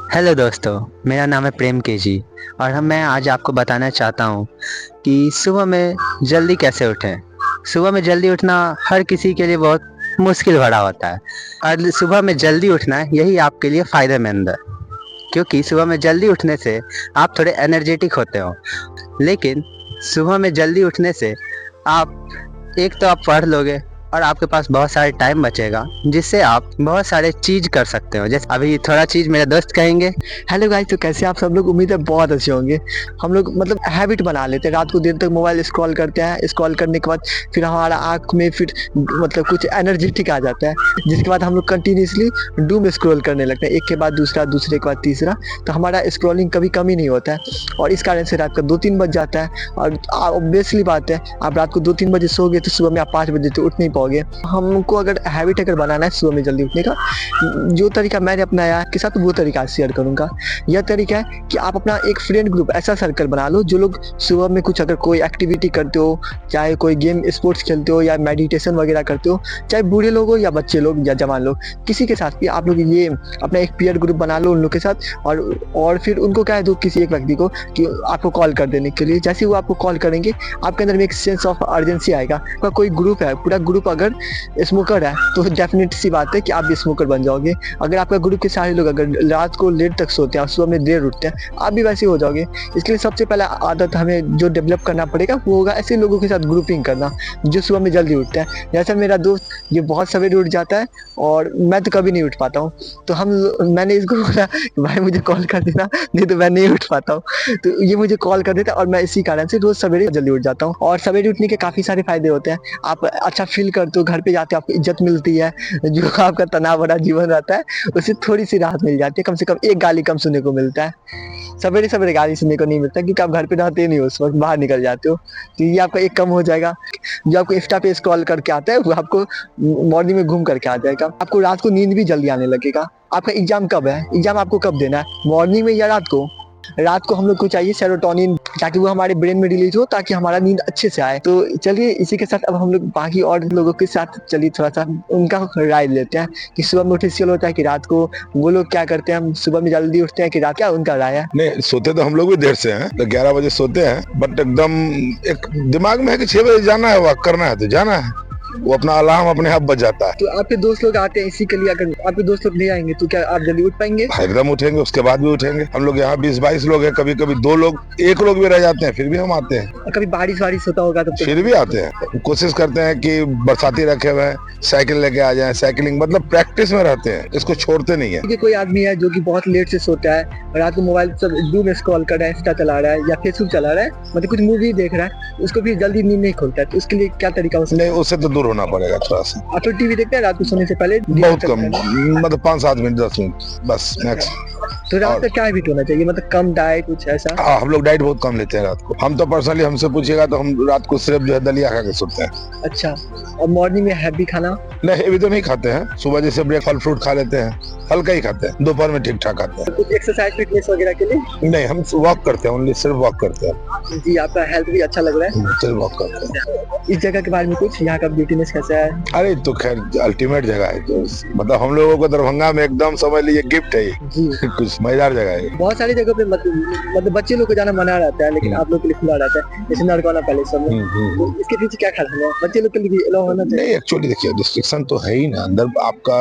Hello दोस्तों, मेरा नाम है प्रेम केजी और मैं आज आपको बताना चाहता हूँ कि सुबह में जल्दी कैसे उठें। सुबह में जल्दी उठना हर किसी के लिए बहुत मुश्किल भरा होता है और सुबह में जल्दी उठना यही आपके लिए फ़ायदेमंद है, क्योंकि सुबह में जल्दी उठने से आप थोड़े एनर्जेटिक होते हो। लेकिन सुबह में जल्दी उठने से आप एक तो आप पढ़ लोगे और आपके पास बहुत सारे टाइम बचेगा, जिससे आप बहुत सारे चीज़ कर सकते हो। जैसे अभी थोड़ा चीज़ मेरे दोस्त कहेंगे। हेलो गाइस, तो कैसे आप सब लोग? उम्मीद है बहुत अच्छे होंगे। हम लोग मतलब हैबिट बना लेते हैं, रात को देर तक मोबाइल स्क्रॉल करते हैं। स्क्रॉल करने के बाद फिर हमारा आँख में फिर मतलब कुछ एनर्जेटिक आ जाता है, जिसके बाद हम लोग कंटिन्यूअसली डूम स्क्रॉल करने लगते हैं, एक के बाद दूसरा, दूसरे के बाद तीसरा। तो हमारा स्क्रॉलिंग कभी कम ही नहीं होता है और इस कारण से रात का 2-3 बज जाता है। और ऑब्वियसली बात है, आप रात को 2-3 बजे सोओगे तो सुबह में आप 5 बजे तो उठ नहीं पाओगे। हमको अगर हैबिट अगर बनाना है सुबह में जल्दी उठने का, जो तरीका मैंने अपनाया है आपके साथ वो तरीका शेयर करूँगा। यह तरीका है कि आप अपना एक फ्रेंड ग्रुप ऐसा सर्कल बना लो, जो लोग सुबह में कुछ अगर कोई एक्टिविटी करते हो, चाहे कोई गेम स्पोर्ट्स खेलते हो या मेडिटेशन वगैरह करते हो, चाहे बूढ़े लोग हो या बच्चे लोग या जवान लोग, किसी के साथ भी आप लोग ये अपना एक पीयर ग्रुप बना लो उन लोग के साथ। और फिर उनको कह दो किसी एक व्यक्ति को कि आपको कॉल कर देने के लिए। जैसे ही वो आपको कॉल करेंगे, आपके अंदर में एक सेंस ऑफ अर्जेंसी आएगा। आपका कोई ग्रुप है, पूरा ग्रुप अगर स्मोकर है तो डेफिनेट सी बात है कि आप भी स्मोकर बन जाओगे। अगर आपका ग्रुप के सारे लोग अगर रात को लेट तक सोते हैं और सुबह में देर उठते हैं, आप भी वैसे ही हो जाओगे। इसके लिए सबसे पहला आदत हमें जो डेवलप करना पड़ेगा वो होगा ऐसे लोगों के साथ ग्रुपिंग करना जो सुबह में जल्दी उठते हैं। जैसा मेरा दोस्त, ये बहुत सवेरे उठ जाता है और मैं तो कभी नहीं उठ पाता हूँ। तो मैंने इसको बोला कि भाई मुझे कॉल कर देना, नहीं तो मैं नहीं उठ पाता हूँ। तो ये मुझे कॉल कर देता है और मैं इसी कारण से रोज सवेरे जल्दी उठ जाता हूँ। और सवेरे उठने के काफ़ी सारे फायदे होते हैं। आप अच्छा फील करते हो, घर पे जाते हो आपको इज्जत मिलती है। जो आपका तनाव भरा जीवन रहता है उससे थोड़ी सी राहत मिल जाती है, कम से कम एक गाली कम सुनने को मिलता है। सवेरे सवेरे गाली सुनने को नहीं मिलता, क्योंकि आप घर पे रहते ही नहीं हो, उस वक्त बाहर निकल जाते हो। तो ये आपका एक कम हो जाएगा। जो आपको इंस्टा पे स्क्रॉल करके आता है वो आपको मॉर्निंग में घूम करके आ जाएगा। आपको रात को नींद भी जल्दी आने लगेगा। आपका एग्जाम कब है, एग्जाम आपको कब देना है, मॉर्निंग में या रात को? रात को हम लोग को चाहिए सेरोटोनिन, ताकि वो हमारे ब्रेन में रिलीज हो, ताकि हमारा नींद अच्छे से आए। तो चलिए इसी के साथ अब हम लोग बाकी और लोगों के साथ चलिए थोड़ा सा उनका राय लेते हैं कि सुबह में उठे इसलिए होता है कि रात को वो लोग क्या करते हैं, हम सुबह में जल्दी उठते हैं कि रात, क्या उनका राय है? नहीं, सोते तो हम लोग भी देर से हैं, तो 11 बजे सोते हैं, बट एकदम एक दिमाग में है कि 6 बजे जाना है, वॉक करना है तो जाना है। वो अपना अलार्म अपने आप बज जाता है। तो आपके दोस्त लोग आते हैं इसी के लिए, अगर आपके दोस्त लोग नहीं आएंगे तो क्या आप जल्दी उठ पाएंगे? एकदम उठेंगे, उसके बाद भी उठेंगे। हम लोग यहाँ 20-22 लोग हैं, कभी कभी 2 लोग 1 लोग भी रह जाते हैं, फिर भी हम आते हैं। कभी बारिश वारिश होता होगा तो फिर भी आते हैं। कोशिश करते हैं कि बरसाती रखे हुए हैं, साइकिल लेके आ जाए। साइकिलिंग मतलब प्रैक्टिस में रहते हैं, इसको छोड़ते नहीं है। कि कोई आदमी है जो कि बहुत लेट से सोता है और रात को मोबाइल सब डूम स्क्रॉल कर रहा है, इंस्टा चला रहा है या फेसबुक चला रहा है, मतलब कुछ मूवी देख रहा है, उसको भी जल्दी नींद नहीं खुलता है, तो उसके लिए क्या तरीका हो सकता नहीं, उससे तो दूर होना पड़ेगा थोड़ा सा। है? आप तो टीवी देखते हैं रात को सोने से पहले? बहुत कम, मतलब 5-7 मिनट, 10 मिनट बस मैक्स। तो रात का क्या हैबिट होना चाहिए, मतलब कम डाइट कुछ ऐसा? हाँ, हम लोग डाइट बहुत कम लेते हैं रात को। हम तो पर्सनली, हमसे पूछिएगा तो हम रात को सिर्फ जो है दलिया खा के सोते हैं। अच्छा, और मॉर्निंग में हैवी खाना? नहीं, हेवी तो नहीं खाते हैं। सुबह जैसे ब्रेक फल फ्रूट खा लेते हैं, हल्का ही खाते हैं। दोपहर में ठीक ठाक खाते हैं। कुछ एक्सरसाइज फिटनेस वगैरह के लिए? नहीं, हम वॉक करते हैं, ओनली सिर्फ वॉक करते हैं। जी, आपका हेल्थ भी अच्छा लग रहा है। सिर्फ वॉक करते हैं। इस जगह के बारे में कुछ, यहाँ का ब्यूटीनेस कैसा है? अरे तो खैर अल्टीमेट जगह है, तो मतलब हम लोगों को दरभंगा में एकदम समझ लीजिए गिफ्ट है ये। जी, कुछ मजेदार जगह है। बहुत सारी जगह पे मतलब बच्चे लोग को जाना मना रहता है, लेकिन आप लोग के लिए खुला रहता है, जैसे नरकौना पैलेस सब में। तो इसके पीछे क्या ख्याल है, बच्चे लोग के लिए भी अलाउ होना चाहिए? नहीं, एक्चुअली देखिए, रिस्ट्रिक्शन तो है ही ना। अंदर आपका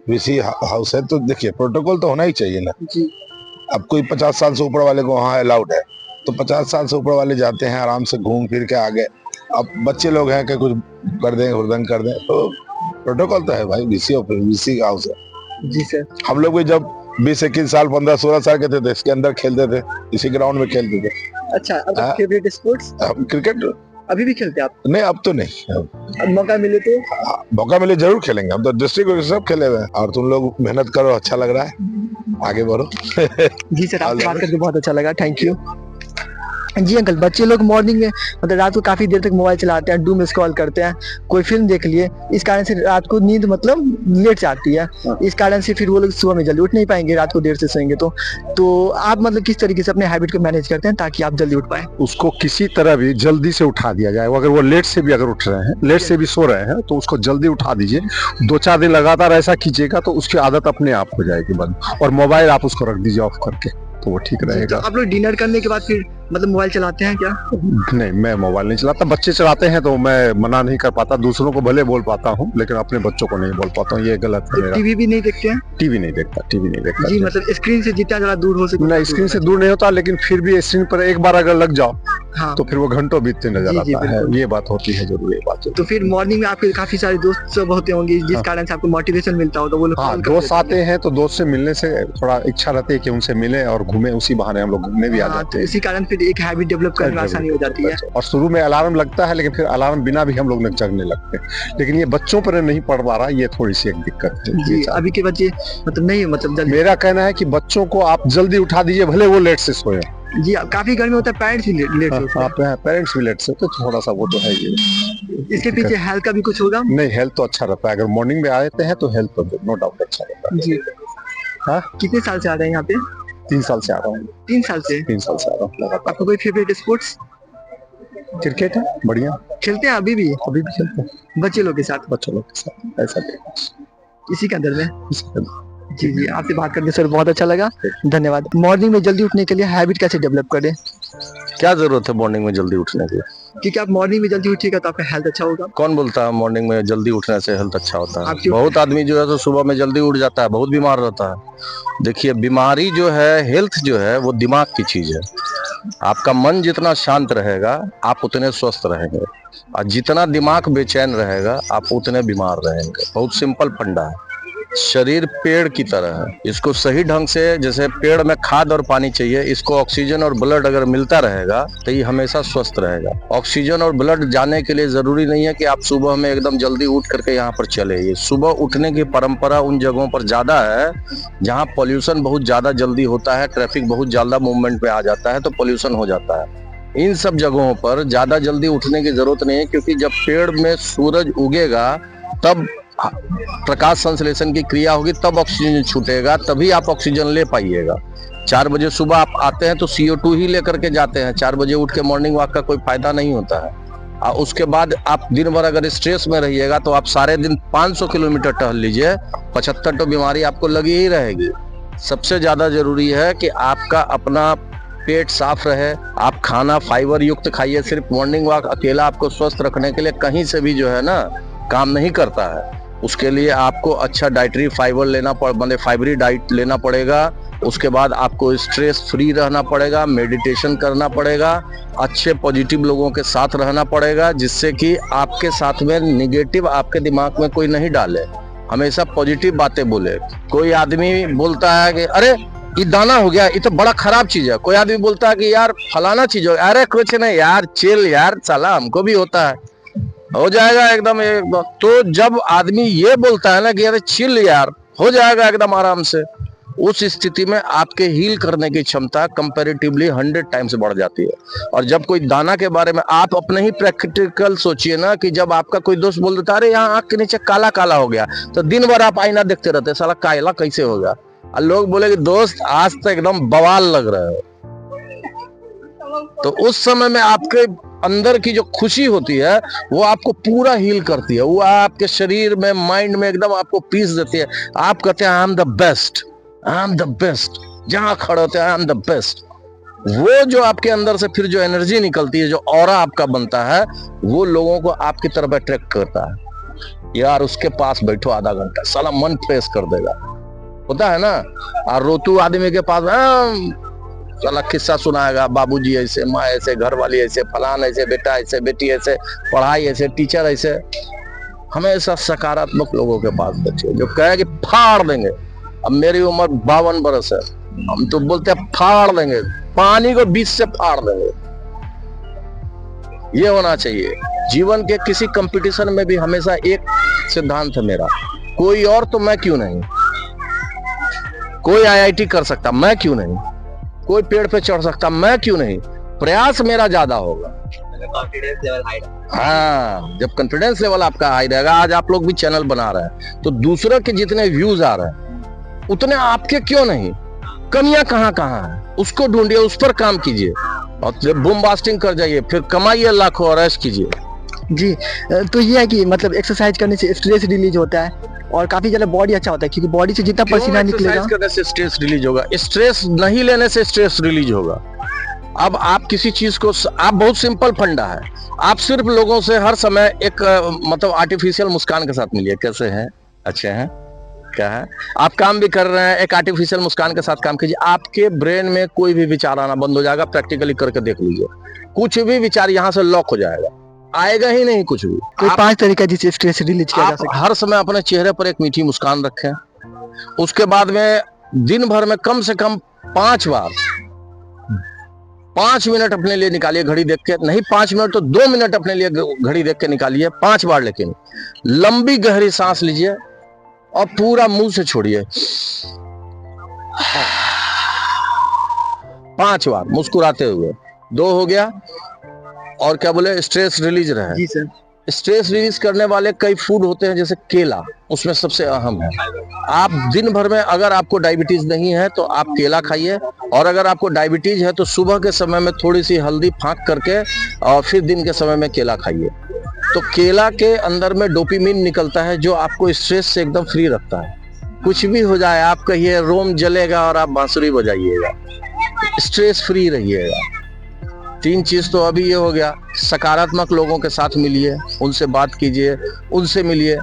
वीसी हाउस है, तो देखिए प्रोटोकॉल तो होना ही चाहिए ना। जी, अब कोई 50 साल से ऊपर वाले को वहाँ अलाउड है, तो 50 साल से ऊपर वाले जाते हैं, आराम से घूम फिर के आ गए। अब बच्चे लोग हैं कि कुछ कर दें, हुड़दंग कर दें, तो प्रोटोकॉल तो है भाई। वीसी हाउस है। जी सर। हम लोग भी जब 20-21 साल, 15-16 साल के थे तो इसके अंदर खेलते थे, इसी ग्राउंड में खेलते थे। अच्छा, अब हाँ। Favourite sports? हम क्रिकेट अभी भी खेलते हैं आप? नहीं, अब तो नहीं। अब मौका मिले तो? मौका मिले जरूर खेलेंगे। हम तो डिस्ट्रिक्ट सब खेले हुए हैं। और तुम लोग मेहनत करो, अच्छा लग रहा है, आगे बढ़ो। जी सर, आपसे बात करके बहुत अच्छा लगा, थैंक यू। जी अंकल, बच्चे लोग मॉर्निंग में मतलब रात को काफी देर तक मोबाइल चलाते हैं, डूम स्क्रॉल करते हैं, कोई फिल्म देख लिए, इस कारण से रात को नींद मतलब लेट से आती है। इस कारण से फिर वो लोग सुबह में जल्दी उठ नहीं पाएंगे, रात को देर से सोएंगे तो आप मतलब किस तरीके से अपने हैबिट को मैनेज करते हैं ताकि आप जल्दी उठ पाए? उसको किसी तरह भी जल्दी से उठा दिया जाए। अगर वो लेट से भी अगर उठ रहे हैं, लेट से भी सो रहे हैं, तो उसको जल्दी उठा दीजिए। 2-4 दिन लगातार ऐसा कीजिएगा तो उसकी आदत अपने आप हो जाएगी बंद। और मोबाइल आप उसको रख दीजिए ऑफ करके, तो वो ठीक तो रहेगा। आप लोग डिनर करने के बाद फिर मतलब मोबाइल चलाते हैं क्या? नहीं, मैं मोबाइल नहीं चलाता। बच्चे चलाते हैं तो मैं मना नहीं कर पाता। दूसरों को भले बोल पाता हूँ, लेकिन अपने बच्चों को नहीं बोल पाता हूँ, ये गलत है मेरा। टीवी भी नहीं देखते हैं? टीवी नहीं देखता, टीवी नहीं देखता जी मतलब स्क्रीन से जितना ज्यादा दूर हो सके। नहीं, स्क्रीन से दूर नहीं होता, लेकिन फिर भी स्क्रीन पर एक बार अगर लग जाओ हाँ। तो फिर वो घंटों बीतते नजर जी, जी, आता है। बिल्कुल। ये बात होती है, जरूर ये बात होती तो फिर मॉर्निंग में आपके काफी सारे दोस्त सब होते होंगे जिस हाँ। कारण से आपको मोटिवेशन मिलता हो तो वो लोग है। हाँ, call कर दोस्त देते आते हैं तो दोस्त से मिलने से थोड़ा इच्छा रहती है कि उनसे मिले और घूमे। उसी बहाने हम लोग घूमने भी आ हाँ, जाते तो हैं। इसी कारण फिर एक हैबिट डेवलप करने में आसानी हो जाती है। और शुरू में अलार्म लगता है, लेकिन फिर अलार्म बिना भी हम लोग जगने लगते हैं। लेकिन ये बच्चों पर नहीं पड़ पा रहा, ये थोड़ी सी एक दिक्कत है। जी अभी के बच्चे मतलब नहीं मतलब जल्दी। मेरा कहना है कि बच्चों को आप जल्दी उठा दीजिए, भले वो लेट से सोए। जी काफी गर्मी होता है, पेरेंट्स भी लेट से उठते हैं। आप पेरेंट्स भी लेट से, तो थोड़ा सा वो तो है ये। इसके पीछे हेल्थ का भी कुछ होगा? नहीं, हेल्थ तो अच्छा रहता है। अगर मॉर्निंग में आते हैं तो हेल्थ तो नो डाउट अच्छा रहता है। जी हाँ, कितने साल से आ रहे हैं यहाँ पे? 3 साल से आ रहा हूँ। 3 साल से? 3 साल से आ रहा हूँ लगातार। आपको कोई फेवरेट स्पोर्ट्स क्रिकेट है, बढ़िया। खेलते हैं अभी भी अभी भी खेलते हैं बच्चे लोग के साथ बच्चों लोग के साथ, ऐसा भी। इसी के अंदर में? इसके- जी जी आपसे बात करके सर बहुत अच्छा लगा, धन्यवाद। मॉर्निंग में जल्दी उठने के लिए हैबिट कैसे डेवलप करें? क्या जरूरत है मॉर्निंग में जल्दी उठने की? क्योंकि आप मॉर्निंग में जल्दी उठिएगा तो आपका हेल्थ अच्छा होगा। कौन बोलता है मॉर्निंग में जल्दी उठने से हेल्थ अच्छा होता है? आपकी- बहुत आदमी जो है तो सुबह में जल्दी उठ जाता है, बहुत बीमार रहता है। देखिए, बीमारी जो है, हेल्थ जो है, वो दिमाग की चीज है। आपका मन जितना शांत रहेगा आप उतने स्वस्थ रहेंगे, और जितना दिमाग बेचैन रहेगा आप उतने बीमार रहेंगे। बहुत सिंपल फंडा है। शरीर पेड़ की तरह है, इसको सही ढंग से, जैसे पेड़ में खाद और पानी चाहिए, इसको ऑक्सीजन और ब्लड अगर मिलता रहेगा तो ये हमेशा स्वस्थ रहेगा। ऑक्सीजन और ब्लड जाने के लिए जरूरी नहीं है कि आप सुबह में एकदम जल्दी उठ करके यहाँ पर चले। ये सुबह उठने की परंपरा उन जगहों पर ज्यादा है जहाँ पॉल्यूशन बहुत ज्यादा जल्दी होता है, ट्रैफिक बहुत ज्यादा मूवमेंट पे आ जाता है, तो पॉल्यूशन हो जाता है। इन सब जगहों पर ज्यादा जल्दी उठने की जरूरत नहीं है, क्योंकि जब पेड़ में सूरज उगेगा तब प्रकाश संश्लेषण की क्रिया होगी, तब ऑक्सीजन छूटेगा, तभी आप ऑक्सीजन ले पाइएगा। 4 बजे सुबह आप आते हैं तो CO2 ही लेकर के जाते हैं। 4 बजे उठ के मॉर्निंग वॉक का कोई फायदा नहीं होता है। और उसके बाद आप दिन भर अगर स्ट्रेस में रहिएगा तो आप सारे दिन 500 किलोमीटर टहल लीजिए, 75 तो बीमारी आपको लगी ही रहेगी। सबसे ज्यादा जरूरी है कि आपका अपना पेट साफ रहे, आप खाना फाइबर युक्त खाइए। सिर्फ मॉर्निंग वॉक अकेला आपको स्वस्थ रखने के लिए कहीं से भी जो है ना काम नहीं करता है। उसके लिए आपको अच्छा डाइटरी फाइबर मतलब फाइबरी डाइट लेना पड़ेगा। उसके बाद आपको स्ट्रेस फ्री रहना पड़ेगा, मेडिटेशन करना पड़ेगा, अच्छे पॉजिटिव लोगों के साथ रहना पड़ेगा, जिससे कि आपके साथ में निगेटिव आपके दिमाग में कोई नहीं डाले, हमेशा पॉजिटिव बातें बोले। कोई आदमी बोलता है कि अरे ये दाना हो गया, ये तो बड़ा खराब चीज है। कोई आदमी बोलता है कि यार फलाना चीज हो गया, अरे कुछ नहीं यार, चिल यार, साला हमको भी होता है, हो जाएगा एकदम। तो जब आदमी ये बोलता है ना कि अरे चिल यार, हो जाएगा एकदम आराम से, उस स्थिति में आपके हील करने की क्षमता कंपैरेटिवली 100 टाइम्स बढ़ जाती है। और जब कोई दाना के बारे में आप अपने ही प्रैक्टिकल सोचिए ना, कि जब आपका कोई दोस्त बोल देता है अरे यहाँ आँख के नीचे काला काला हो गया, तो दिन भर आप आईना देखते रहते, साला काला कैसे हो गया, और लोग बोले कि दोस्त आज तो एकदम बवाल लग रहा है। तो उस समय में आपके अंदर की जो खुशी होती है वो आपको पूरा हील करती है, वो आपके शरीर में, माइंड में एकदम आपको पीस देती है। आप कहते हैं I am the best, I am the best, जहां खड़े होते हैं आई एम द बेस्ट। वो जो आपके अंदर से फिर जो एनर्जी निकलती है, जो ऑरा आपका बनता है, वो लोगों को आपकी तरफ अट्रैक्ट करता है। यार उसके पास बैठो आधा घंटा, साला मन फ्रेश कर देगा, होता है ना। और रोतू आदमी के पास साला किस्सा सुनाएगा, बाबूजी ऐसे, माँ ऐसे, घर वाली ऐसे, फलान ऐसे, बेटा ऐसे, बेटी ऐसे, पढ़ाई ऐसे, टीचर ऐसे। हमेशा सकारात्मक लोगों के पास बच्चे जो कहे कि फाड़ देंगे। अब मेरी उम्र 52 बरस है, हम तो बोलते हैं फाड़ देंगे, पानी को बीच से फाड़ देंगे। ये होना चाहिए जीवन के किसी कंपटीशन में भी। हमेशा एक सिद्धांत है मेरा, कोई और तो मैं क्यों नहीं। कोई IIT कर सकता, मैं क्यों नहीं। कोई पेड़ पे चढ़ सकता, मैं क्यों नहीं। प्रयास मेरा ज्यादा होगा। हाँ, जब कॉन्फिडेंस लेवल आपका हाई रहेगा, आज आप लोग भी चैनल बना रहे हैं तो दूसरों के जितने व्यूज आ रहे हैं उतने आपके क्यों नहीं, कमियां कहाँ कहाँ है उसको ढूंढिए, उस पर काम कीजिए और बूम बास्टिंग कर जाइए, फिर कमाइए लाखों और ऐश कीजिए। जी, तो ये है कि मतलब एक्सरसाइज करने से स्ट्रेस रिलीज होता है और काफी ज्यादा बॉडी अच्छा होता है, क्योंकि बॉडी से जितना पसीना निकलेगा एक्सरसाइज करने से स्ट्रेस रिलीज होगा, स्ट्रेस नहीं लेने से स्ट्रेस रिलीज होगा। अब आप किसी चीज को, आप बहुत सिंपल फंडा है, आप सिर्फ लोगों से हर समय एक मतलब आर्टिफिशियल मुस्कान के साथ मिलिए, कैसे हैं, अच्छे हैं, क्या है, आप काम भी कर रहे हैं, एक आर्टिफिशियल मुस्कान के साथ काम कीजिए, आपके ब्रेन में कोई भी विचार आना बंद हो जाएगा। प्रैक्टिकली करके देख लीजिए, कुछ भी विचार यहाँ से लॉक हो जाएगा, आएगा ही नहीं कुछ भी। कोई 5 तरीका जिससे स्ट्रेस रिलीज किया जा सके। हर समय अपने चेहरे पर एक मीठी मुस्कान रखें, उसके बाद में दिन भर में कम से कम 5 बार 5 मिनट अपने लिए निकालिए, घड़ी देख के, नहीं 5 मिनट तो 2 मिनट अपने लिए घड़ी देख के निकालिए 5 बार, लेकिन लंबी गहरी सांस लीजिए और पूरा मुंह से छोड़िए 5 बार मुस्कुराते हुए। 2 हो गया, और क्या बोले, स्ट्रेस रिलीज रहे। जी सर। स्ट्रेस रिलीज करने वाले कई फूड होते हैं, जैसे केला उसमें सबसे अहम है। आप दिन भर में अगर आपको डायबिटीज नहीं है तो आप केला खाइए, और अगर आपको डायबिटीज है तो सुबह के समय में थोड़ी सी हल्दी फाँक करके और फिर दिन के समय में केला खाइए। तो केला के अंदर में डोपामिन निकलता है जो आपको स्ट्रेस से एकदम फ्री रखता है। कुछ भी हो जाए, आप कहिए रोम जलेगा और आप बांसुरी बजाइएगा, स्ट्रेस फ्री रहिएगा। 3 चीज तो अभी ये हो गया, सकारात्मक लोगों के साथ मिलिए, उनसे बात कीजिए, उनसे मिलिए,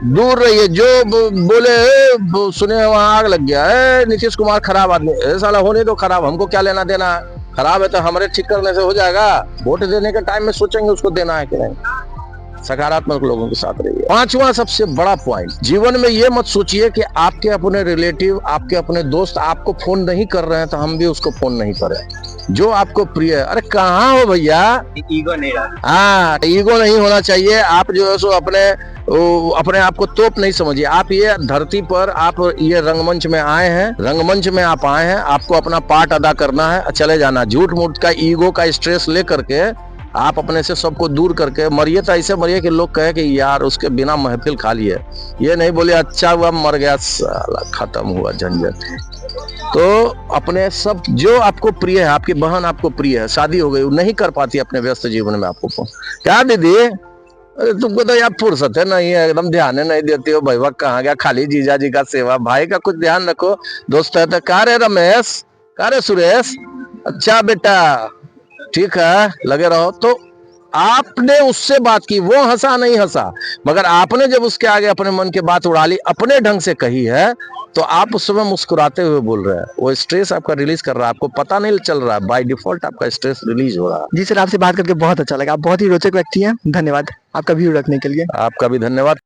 दूर रहिए। जो बोले सुने वहां आग लग गया, नीतीश कुमार खराब आदमी, साला होने दो खराब, हमको क्या लेना देना है, खराब है तो हमारे ठीक करने से हो जाएगा, वोट देने के टाइम में सोचेंगे उसको देना है कि नहीं। सकारात्मक लोगों के साथ रहिए। 5वां सबसे बड़ा पॉइंट, जीवन में ये मत सोचिए कि आपके अपने रिलेटिव, आपके अपने दोस्त आपको फोन नहीं कर रहे हैं तो हम भी उसको फोन नहीं करें। जो आपको प्रिय है, अरे कहाँ हो भैया, ईगो नहीं रहा। हाँ, ईगो नहीं होना चाहिए। आप जो है सो अपने आप को तोप नहीं समझिए। आप ये धरती पर, आप ये रंगमंच में आए हैं, रंगमंच में आप आए हैं, आपको अपना पार्ट अदा करना है, चले जाना। झूठ मूठ का ईगो का स्ट्रेस ले करके आप अपने से सबको दूर करके मरिए, तो ऐसे मरिए कि लोग कहे कि यार उसके बिना महफिल खाली है। ये नहीं बोले अच्छा हुआ मर गया, साला खत्म हुआ झंझट। तो अपने सब जो आपको प्रिय है, आपकी बहन आपको प्रिय है, शादी हो गई, नहीं कर पाती अपने व्यस्त जीवन में आपको फोन, क्या दीदी अरे तुमको तो यार फुर्सत है नहीं है, एकदम ध्यान नहीं देती हो, भाई कहाँ गया, खाली जीजा जी का सेवा, भाई का कुछ ध्यान रखो। दोस्त है तो का रे रमेश, का रे सुरेश, अच्छा बेटा ठीक है, लगे रहो। तो आपने उससे बात की, वो हंसा नहीं हंसा, मगर आपने जब उसके आगे अपने मन की बात उड़ा ली, अपने ढंग से कही है, तो आप उस समय मुस्कुराते हुए बोल रहे हैं, वो स्ट्रेस आपका रिलीज कर रहा है, आपको पता नहीं चल रहा है, बाय डिफॉल्ट आपका स्ट्रेस रिलीज हो रहा है। जी सर, आपसे बात करके बहुत अच्छा लगा, आप बहुत ही रोचक व्यक्ति हैं, धन्यवाद आपका व्यू रखने के लिए। आपका भी धन्यवाद।